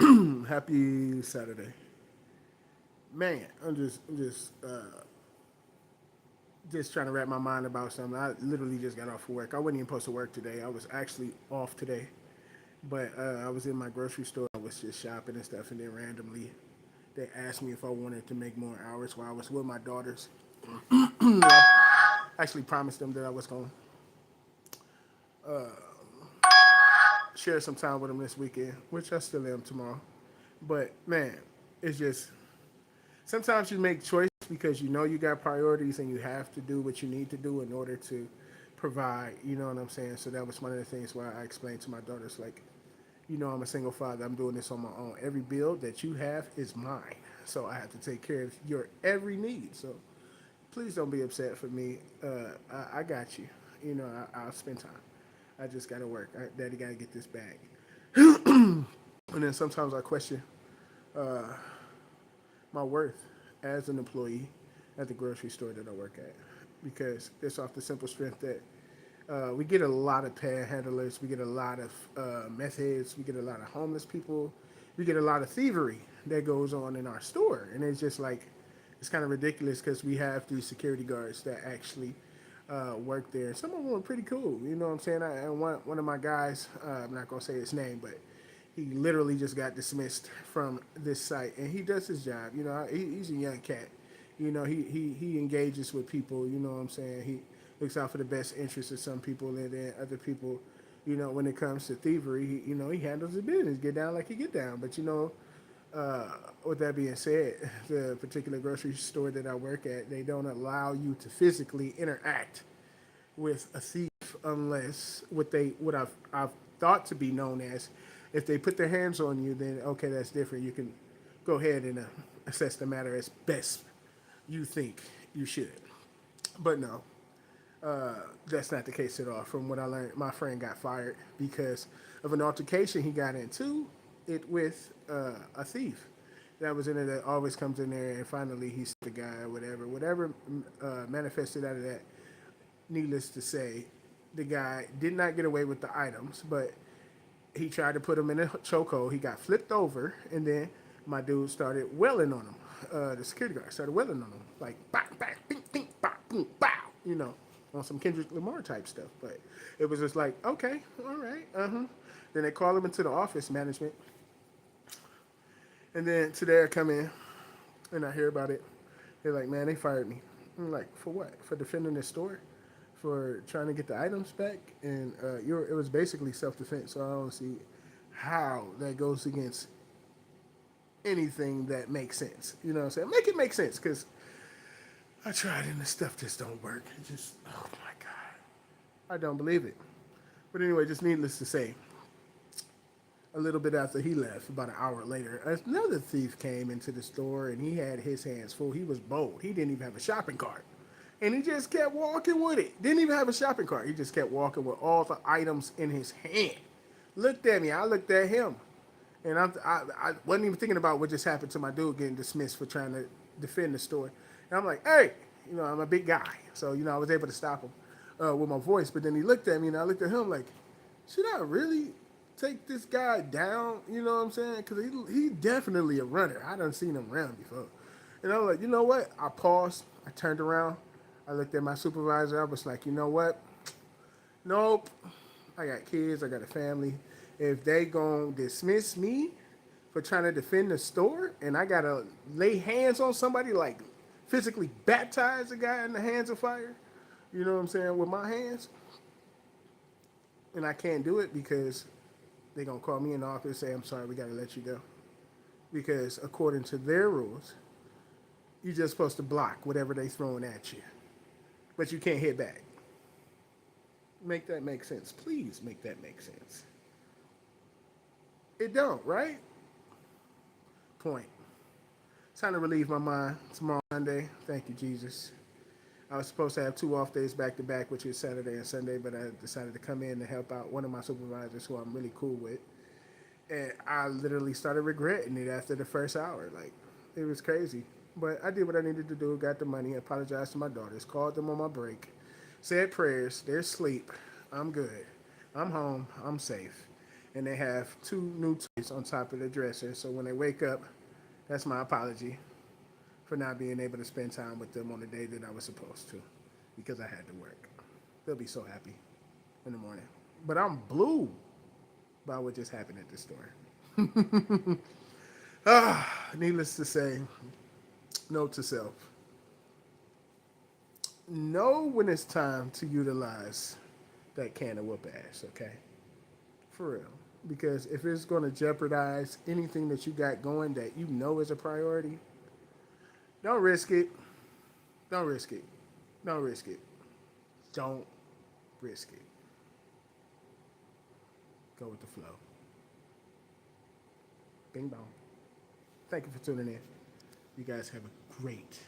Happy Saturday, man. I'm just trying to wrap my mind about something. I literally just got off of work. I wasn't even supposed to work today. I was actually off today, but I was in my grocery store. I was just shopping and stuff, and then randomly they asked me if I wanted to make more hours while I was with my daughters. I actually promised them that I was going to share some time with them this weekend, which I still am tomorrow. But man, it's just sometimes you make choices because you know you got priorities and you have to do what you need to do in order to provide. You know what I'm saying? So that was one of the things why I explained to my daughters, like, I'm a single father. I'm doing this on my own. Every bill that you have is mine. So I have to take care of your every need. So please don't be upset for me. I got you. I'll spend time. I just got to work. Daddy got to get this bag. And then sometimes I question my worth as an employee at the grocery store that I work at because it's off the simple strength that we get a lot of panhandlers, we get a lot of meth heads, we get a lot of homeless people, we get a lot of thievery that goes on in our store, and it's just like it's kind of ridiculous because we have these security guards that actually work there. Some of them are pretty cool, you know what I'm saying? And one of my guys, I'm not gonna say his name, but he literally just got dismissed from this site, and he does his job. He's a young cat. He engages with people. You know what I'm saying? He looks out for the best interests of some people, and then other people. When it comes to thievery, he handles the business, get down like he get down. But with that being said, the particular grocery store that I work at, they don't allow you to physically interact with a thief unless what I've thought to be known as if they put their hands on you, then okay, that's different. You can go ahead and assess the matter as best you think you should. But no, that's not the case at all. From what I learned, my friend got fired because of an altercation he got into it with a thief that was in there that always comes in there, and finally he's the guy or whatever manifested out of that. Needless to say, the guy did not get away with the items, but he tried to put him in a chokehold. He got flipped over, and then my dude started welling on him. The security guard started welling on him, like bang, bang, bing, bing, bang, boom, bow, on some Kendrick Lamar type stuff. But it was just like, okay, all right, Then they call him into the office management, and then today I come in, and I hear about it. They're like, man, they fired me. I'm like, for what? For defending the store? For trying to get the items back? And it was basically self-defense, so I don't see how that goes against anything that makes sense. You know what I'm saying? Make it make sense, because I tried and the stuff just don't work. It just, oh my God. I don't believe it. But anyway, just needless to say, a little bit after he left, about an hour later, another thief came into the store and he had his hands full. He was bold. He didn't even have a shopping cart. And he just kept walking with it. Didn't even have a shopping cart. He just kept walking with all the items in his hand. Looked at me. I looked at him. And I wasn't even thinking about what just happened to my dude getting dismissed for trying to defend the store. And I'm like, hey, I'm a big guy. So, I was able to stop him with my voice. But then he looked at me and I looked at him like, should I really take this guy down? You know what I'm saying? Because he definitely a runner. I done seen him run before. And I was like, you know what? I paused. I turned around. I looked at my supervisor. I was like, you know what? Nope. I got kids. I got a family. If they gonna dismiss me for trying to defend the store and I gotta lay hands on somebody, like physically baptize a guy in the hands of fire, you know what I'm saying, with my hands, and I can't do it because they gonna call me in the office and say, I'm sorry, we gotta let you go. Because according to their rules, you're just supposed to block whatever they throwing at you. But you can't hit back. Make that make sense. Please make that make sense. It don't, right? Point. It's time to relieve my mind. Tomorrow Monday. Thank you, Jesus. I was supposed to have 2 off days back to back, which is Saturday and Sunday, but I decided to come in to help out one of my supervisors who I'm really cool with. And I literally started regretting it after the first hour. Like, it was crazy. But I did what I needed to do, got the money, apologized to my daughters, called them on my break, said prayers, they're asleep, I'm good, I'm home, I'm safe. and they have two new toys on top of the dresser. So when they wake up, that's my apology for not being able to spend time with them on the day that I was supposed to because I had to work. They'll be so happy in the morning. But I'm blue by what just happened at the store. Needless to say, note to self: know when it's time to utilize that can of whoop ass, okay? For real. Because if it's going to jeopardize anything that you got going that you know is a priority, don't risk it. Don't risk it. Don't risk it. Don't risk it. Go with the flow. Bing bong. Thank you for tuning in. You guys have a great